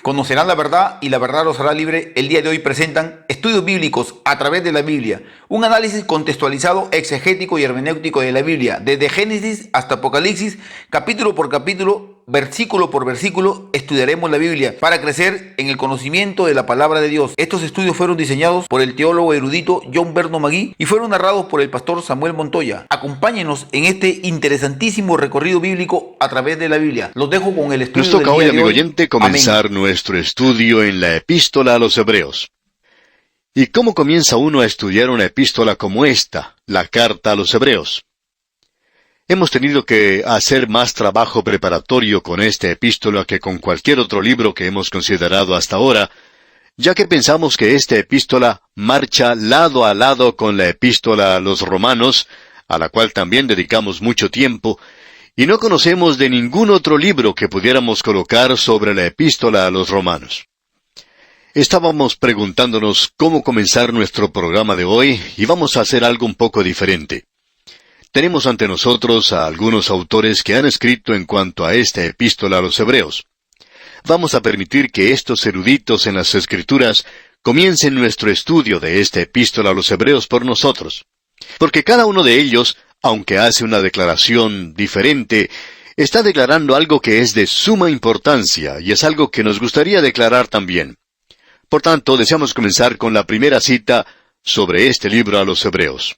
Conocerán la verdad y la verdad los hará libre. El día de hoy presentan estudios bíblicos a través de la Biblia, un análisis contextualizado, exegético y hermenéutico de la Biblia, desde Génesis hasta Apocalipsis, capítulo por capítulo, versículo por versículo, estudiaremos la Biblia para crecer en el conocimiento de la palabra de Dios. Estos estudios fueron diseñados por el teólogo erudito John Berno Magui y fueron narrados por el pastor Samuel Montoya. Acompáñenos en este interesantísimo recorrido bíblico a través de la Biblia. Los dejo con el estudio. Nos toca del día hoy, de amigo oyente, comenzar nuestro estudio en la Epístola a los Hebreos. ¿Y cómo comienza uno a estudiar una epístola como esta, la Carta a los Hebreos? Hemos tenido que hacer más trabajo preparatorio con esta epístola que con cualquier otro libro que hemos considerado hasta ahora, ya que pensamos que esta epístola marcha lado a lado con la epístola a los Romanos, a la cual también dedicamos mucho tiempo, y no conocemos de ningún otro libro que pudiéramos colocar sobre la epístola a los Romanos. Estábamos preguntándonos cómo comenzar nuestro programa de hoy y vamos a hacer algo un poco diferente. Tenemos ante nosotros a algunos autores que han escrito en cuanto a esta epístola a los Hebreos. Vamos a permitir que estos eruditos en las Escrituras comiencen nuestro estudio de esta epístola a los Hebreos por nosotros. Porque cada uno de ellos, aunque hace una declaración diferente, está declarando algo que es de suma importancia y es algo que nos gustaría declarar también. Por tanto, deseamos comenzar con la primera cita sobre este libro a los Hebreos.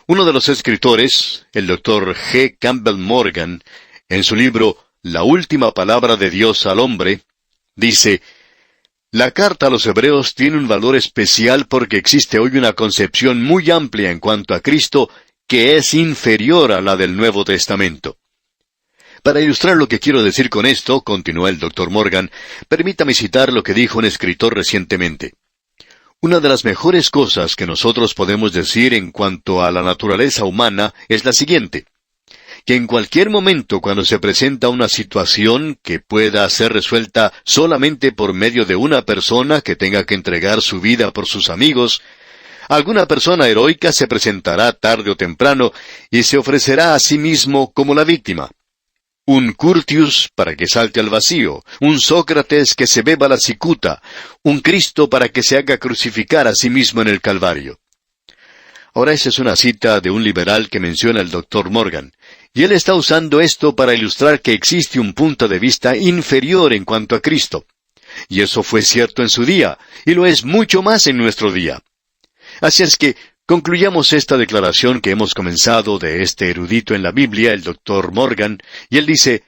Uno de los escritores, el Dr. G. Campbell Morgan, en su libro La última palabra de Dios al hombre, dice: la carta a los Hebreos tiene un valor especial porque existe hoy una concepción muy amplia en cuanto a Cristo que es inferior a la del Nuevo Testamento. Para ilustrar lo que quiero decir con esto, continuó el Dr. Morgan, permítame citar lo que dijo un escritor recientemente. Una de las mejores cosas que nosotros podemos decir en cuanto a la naturaleza humana es la siguiente: que en cualquier momento cuando se presenta una situación que pueda ser resuelta solamente por medio de una persona que tenga que entregar su vida por sus amigos, alguna persona heroica se presentará tarde o temprano y se ofrecerá a sí mismo como la víctima. Un Curtius para que salte al vacío, un Sócrates que se beba la cicuta, un Cristo para que se haga crucificar a sí mismo en el Calvario. Ahora esa es una cita de un liberal que menciona el Dr. Morgan, y él está usando esto para ilustrar que existe un punto de vista inferior en cuanto a Cristo. Y eso fue cierto en su día, y lo es mucho más en nuestro día. Así es que concluyamos esta declaración que hemos comenzado de este erudito en la Biblia, el Dr. Morgan, y él dice: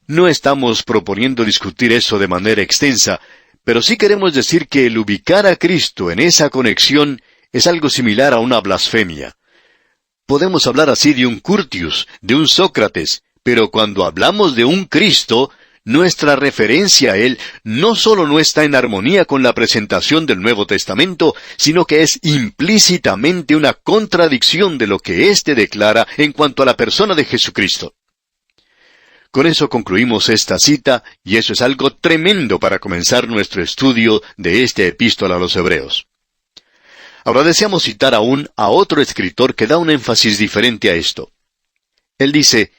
no estamos proponiendo discutir eso de manera extensa, pero sí queremos decir que el ubicar a Cristo en esa conexión es algo similar a una blasfemia. Podemos hablar así de un Curtius, de un Sócrates, pero cuando hablamos de un Cristo, nuestra referencia a Él no solo no está en armonía con la presentación del Nuevo Testamento, sino que es implícitamente una contradicción de lo que éste declara en cuanto a la persona de Jesucristo. Con eso concluimos esta cita, y eso es algo tremendo para comenzar nuestro estudio de esta epístola a los Hebreos. Ahora deseamos citar aún a otro escritor que da un énfasis diferente a esto. Él dice: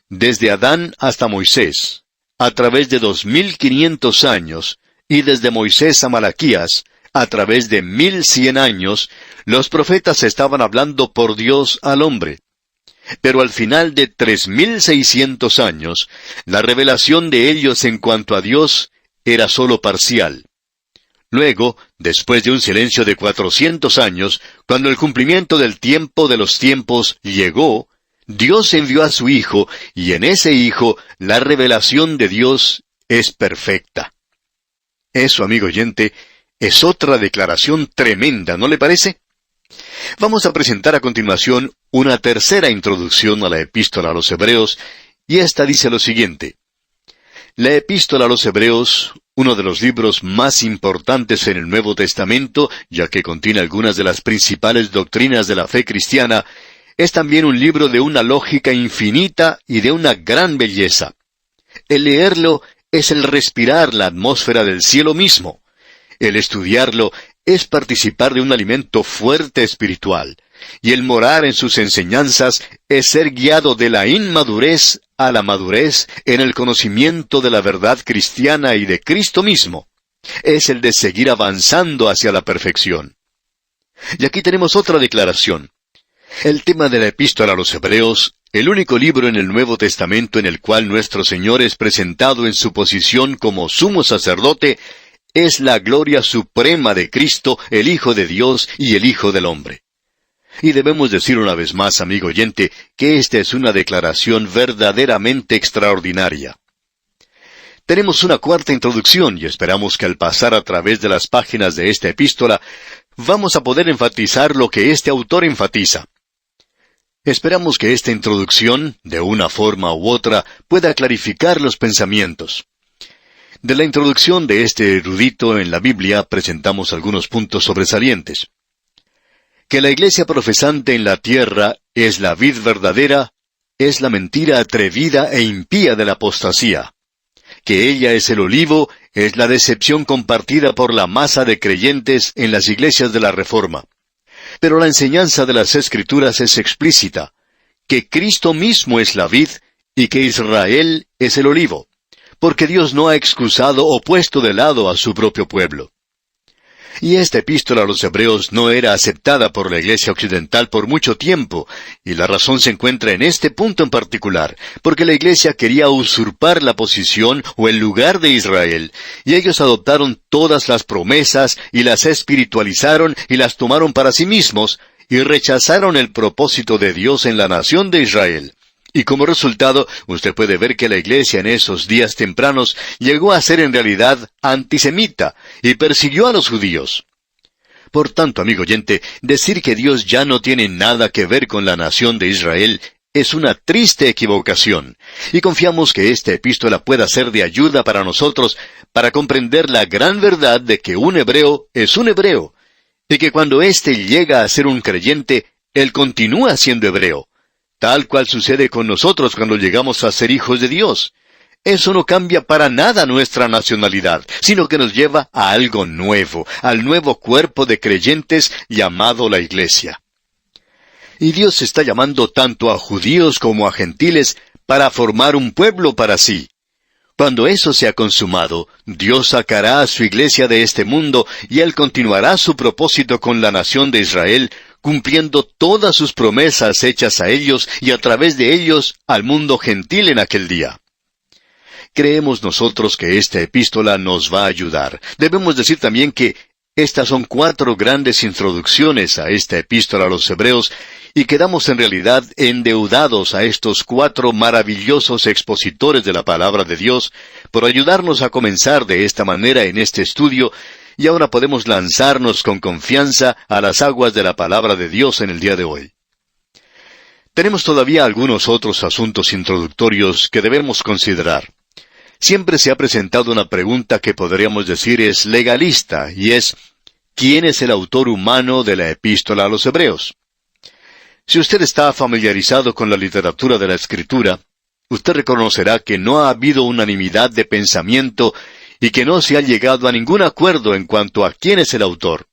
desde Adán hasta Moisés, a través de 2500 años, y desde Moisés a Malaquías, a través de 1100 años, los profetas estaban hablando por Dios al hombre. Pero al final de 3600 años, la revelación de ellos en cuanto a Dios era sólo parcial. Luego, después de un silencio de 400 años, cuando el cumplimiento del tiempo de los tiempos llegó, Dios envió a su Hijo, y en ese Hijo la revelación de Dios es perfecta. Eso, amigo oyente, es otra declaración tremenda, ¿no le parece? Vamos a presentar a continuación una tercera introducción a la Epístola a los Hebreos, y esta dice lo siguiente: la Epístola a los Hebreos, uno de los libros más importantes en el Nuevo Testamento, ya que contiene algunas de las principales doctrinas de la fe cristiana, es también un libro de una lógica infinita y de una gran belleza. El leerlo es el respirar la atmósfera del cielo mismo. El estudiarlo es participar de un alimento fuerte espiritual. Y el morar en sus enseñanzas es ser guiado de la inmadurez a la madurez en el conocimiento de la verdad cristiana y de Cristo mismo. Es el de seguir avanzando hacia la perfección. Y aquí tenemos otra declaración. El tema de la epístola a los Hebreos, el único libro en el Nuevo Testamento en el cual nuestro Señor es presentado en su posición como sumo sacerdote, es la gloria suprema de Cristo, el Hijo de Dios y el Hijo del hombre. Y debemos decir una vez más, amigo oyente, que esta es una declaración verdaderamente extraordinaria. Tenemos una cuarta introducción y esperamos que al pasar a través de las páginas de esta epístola, vamos a poder enfatizar lo que este autor enfatiza. Esperamos que esta introducción, de una forma u otra, pueda clarificar los pensamientos. De la introducción de este erudito en la Biblia presentamos algunos puntos sobresalientes. Que la iglesia profesante en la tierra es la vid verdadera, es la mentira atrevida e impía de la apostasía. Que ella es el olivo, es la decepción compartida por la masa de creyentes en las iglesias de la Reforma. Pero la enseñanza de las Escrituras es explícita, que Cristo mismo es la vid y que Israel es el olivo, porque Dios no ha excusado o puesto de lado a su propio pueblo. Y esta epístola a los Hebreos no era aceptada por la Iglesia occidental por mucho tiempo, y la razón se encuentra en este punto en particular, porque la Iglesia quería usurpar la posición o el lugar de Israel, y ellos adoptaron todas las promesas y las espiritualizaron y las tomaron para sí mismos, y rechazaron el propósito de Dios en la nación de Israel. Y como resultado, usted puede ver que la iglesia en esos días tempranos llegó a ser en realidad antisemita y persiguió a los judíos. Por tanto, amigo oyente, decir que Dios ya no tiene nada que ver con la nación de Israel es una triste equivocación, y confiamos que esta epístola pueda ser de ayuda para nosotros para comprender la gran verdad de que un hebreo es un hebreo, y que cuando éste llega a ser un creyente, él continúa siendo hebreo. Tal cual sucede con nosotros cuando llegamos a ser hijos de Dios. Eso no cambia para nada nuestra nacionalidad, sino que nos lleva a algo nuevo, al nuevo cuerpo de creyentes llamado la Iglesia. Y Dios está llamando tanto a judíos como a gentiles para formar un pueblo para sí. Cuando eso sea consumado, Dios sacará a su Iglesia de este mundo y Él continuará su propósito con la nación de Israel, cumpliendo todas sus promesas hechas a ellos y a través de ellos al mundo gentil en aquel día. Creemos nosotros que esta epístola nos va a ayudar. Debemos decir también que estas son 4 grandes introducciones a esta epístola a los Hebreos y quedamos en realidad endeudados a estos 4 maravillosos expositores de la palabra de Dios por ayudarnos a comenzar de esta manera en este estudio. Y ahora podemos lanzarnos con confianza a las aguas de la palabra de Dios en el día de hoy. Tenemos todavía algunos otros asuntos introductorios que debemos considerar. Siempre se ha presentado una pregunta que podríamos decir es legalista, y es, ¿quién es el autor humano de la epístola a los Hebreos? Si usted está familiarizado con la literatura de la Escritura, usted reconocerá que no ha habido unanimidad de pensamiento y que no se ha llegado a ningún acuerdo en cuanto a quién es el autor.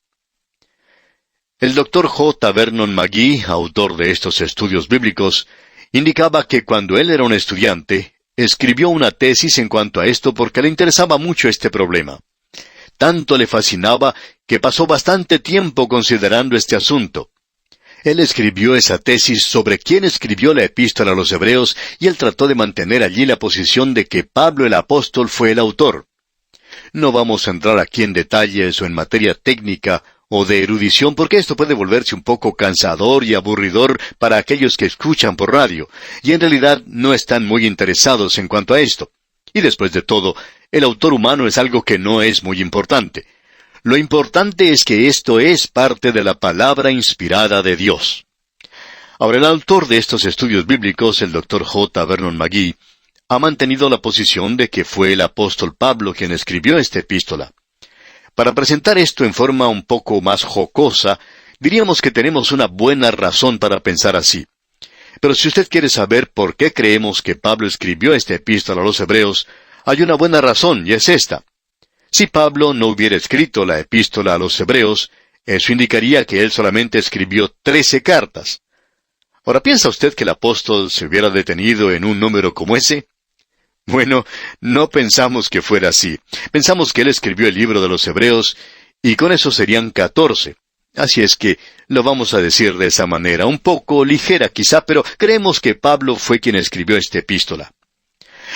El Dr. J. Vernon McGee, autor de estos estudios bíblicos, indicaba que cuando él era un estudiante, escribió una tesis en cuanto a esto porque le interesaba mucho este problema. Tanto le fascinaba que pasó bastante tiempo considerando este asunto. Él escribió esa tesis sobre quién escribió la epístola a los Hebreos y él trató de mantener allí la posición de que Pablo el apóstol fue el autor. No vamos a entrar aquí en detalles o en materia técnica o de erudición porque esto puede volverse un poco cansador y aburridor para aquellos que escuchan por radio, y en realidad no están muy interesados en cuanto a esto. Y después de todo, el autor humano es algo que no es muy importante. Lo importante es que esto es parte de la palabra inspirada de Dios. Ahora, el autor de estos estudios bíblicos, el Dr. J. Vernon McGee, ha mantenido la posición de que fue el apóstol Pablo quien escribió esta epístola. Para presentar esto en forma un poco más jocosa, diríamos que tenemos una buena razón para pensar así. Pero si usted quiere saber por qué creemos que Pablo escribió esta epístola a los Hebreos, hay una buena razón, y es esta. Si Pablo no hubiera escrito la epístola a los Hebreos, eso indicaría que él solamente escribió 13 cartas. Ahora, ¿piensa usted que el apóstol se hubiera detenido en un número como ese? Bueno, no pensamos que fuera así. Pensamos que él escribió el libro de los Hebreos, y con eso serían 14. Así es que lo vamos a decir de esa manera, un poco ligera quizá, pero creemos que Pablo fue quien escribió esta epístola.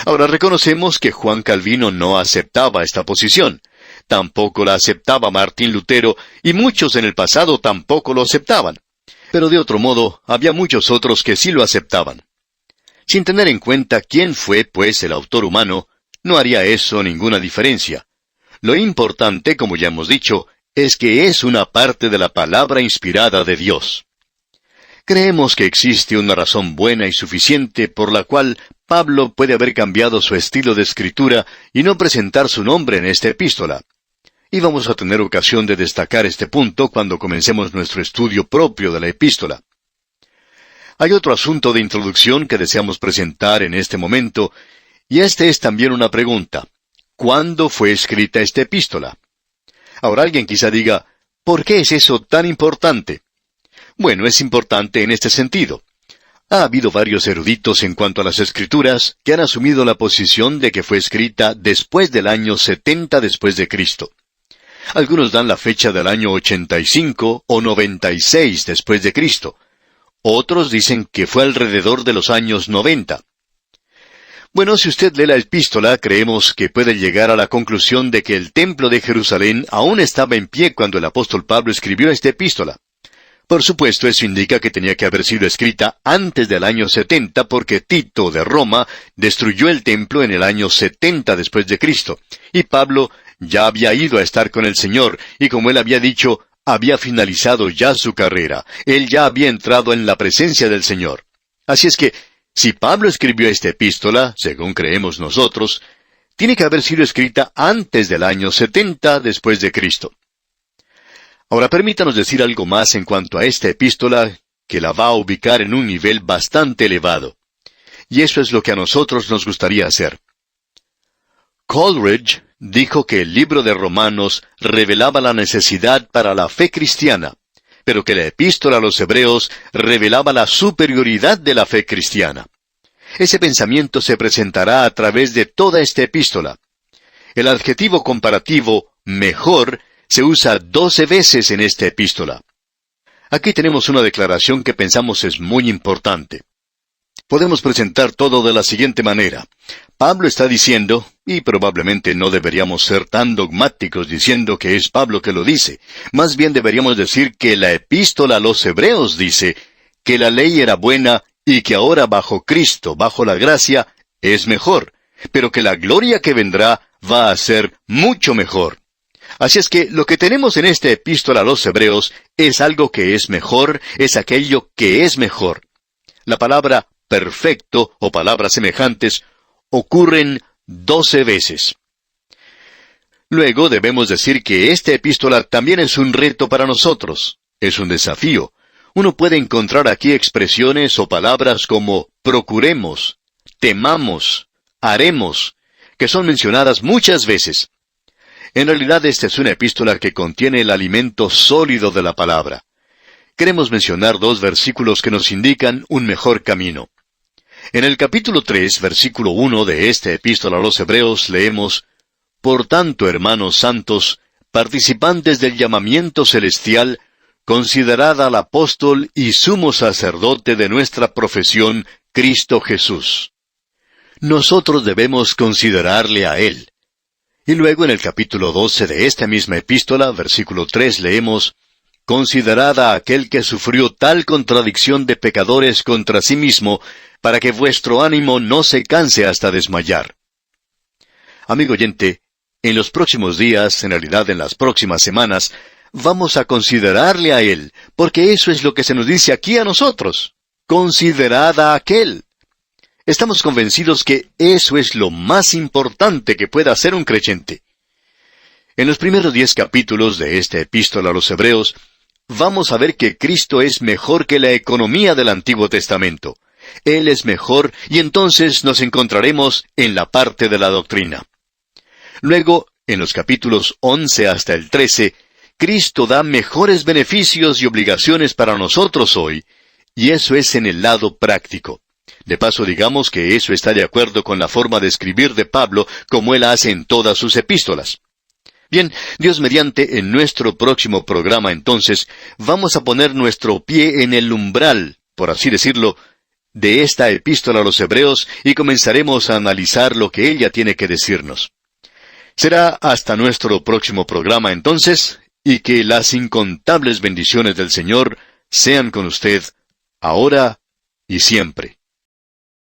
Ahora reconocemos que Juan Calvino no aceptaba esta posición. Tampoco la aceptaba Martín Lutero, y muchos en el pasado tampoco lo aceptaban. Pero de otro modo, había muchos otros que sí lo aceptaban. Sin tener en cuenta quién fue, pues, el autor humano, no haría eso ninguna diferencia. Lo importante, como ya hemos dicho, es que es una parte de la palabra inspirada de Dios. Creemos que existe una razón buena y suficiente por la cual Pablo puede haber cambiado su estilo de escritura y no presentar su nombre en esta epístola. Y vamos a tener ocasión de destacar este punto cuando comencemos nuestro estudio propio de la epístola. Hay otro asunto de introducción que deseamos presentar en este momento, y este es también una pregunta. ¿Cuándo fue escrita esta epístola? Ahora alguien quizá diga, ¿por qué es eso tan importante? Bueno, es importante en este sentido. Ha habido varios eruditos en cuanto a las Escrituras que han asumido la posición de que fue escrita después del año 70 después de Cristo. Algunos dan la fecha del año 85 o 96 después de Cristo. Otros dicen que fue alrededor de los años 90. Bueno, si usted lee la epístola, creemos que puede llegar a la conclusión de que el templo de Jerusalén aún estaba en pie cuando el apóstol Pablo escribió esta epístola. Por supuesto, eso indica que tenía que haber sido escrita antes del año 70 porque Tito de Roma destruyó el templo en el año 70 después de Cristo. Y Pablo ya había ido a estar con el Señor, y como él había dicho, había finalizado ya su carrera. Él ya había entrado en la presencia del Señor. Así es que, si Pablo escribió esta epístola, según creemos nosotros, tiene que haber sido escrita antes del año 70 después de Cristo. Ahora permítanos decir algo más en cuanto a esta epístola, que la va a ubicar en un nivel bastante elevado. Y eso es lo que a nosotros nos gustaría hacer. Coleridge dijo que el libro de Romanos revelaba la necesidad para la fe cristiana, pero que la epístola a los Hebreos revelaba la superioridad de la fe cristiana. Ese pensamiento se presentará a través de toda esta epístola. El adjetivo comparativo, mejor, se usa 12 veces en esta epístola. Aquí tenemos una declaración que pensamos es muy importante. Podemos presentar todo de la siguiente manera. Pablo está diciendo, y probablemente no deberíamos ser tan dogmáticos diciendo que es Pablo que lo dice, más bien deberíamos decir que la epístola a los Hebreos dice que la ley era buena y que ahora bajo Cristo, bajo la gracia, es mejor, pero que la gloria que vendrá va a ser mucho mejor. Así es que lo que tenemos en esta epístola a los Hebreos es algo que es mejor, es aquello que es mejor. La palabra perfecto o palabras semejantes ocurren 12 veces. Luego debemos decir que esta epístola también es un reto para nosotros. Es un desafío. Uno puede encontrar aquí expresiones o palabras como procuremos, temamos, haremos, que son mencionadas muchas veces. En realidad esta es una epístola que contiene el alimento sólido de la palabra. Queremos mencionar 2 versículos que nos indican un mejor camino. En el capítulo 3, versículo 1 de esta epístola a los Hebreos leemos, «Por tanto, hermanos santos, participantes del llamamiento celestial, considerad al apóstol y sumo sacerdote de nuestra profesión, Cristo Jesús». Nosotros debemos considerarle a Él. Y luego en el capítulo 12 de esta misma epístola, versículo 3, leemos, «Considerad a aquel que sufrió tal contradicción de pecadores contra sí mismo, para que vuestro ánimo no se canse hasta desmayar». Amigo oyente, en los próximos días, en realidad en las próximas semanas, vamos a considerarle a Él, porque eso es lo que se nos dice aquí a nosotros. Considerad a aquel. Estamos convencidos que eso es lo más importante que pueda hacer un creyente. En los primeros 10 capítulos de esta epístola a los Hebreos, vamos a ver que Cristo es mejor que la economía del Antiguo Testamento. Él es mejor y entonces nos encontraremos en la parte de la doctrina. Luego, en los capítulos 11 hasta el 13, Cristo da mejores beneficios y obligaciones para nosotros hoy, Y eso es en el lado práctico. De paso, digamos que eso está de acuerdo con la forma de escribir de Pablo, como él hace en todas sus epístolas. Bien, Dios mediante, en nuestro próximo programa entonces, vamos a poner nuestro pie en el umbral, por así decirlo, de esta epístola a los Hebreos y comenzaremos a analizar lo que ella tiene que decirnos. Será hasta nuestro próximo programa entonces, y que las incontables bendiciones del Señor sean con usted, ahora y siempre.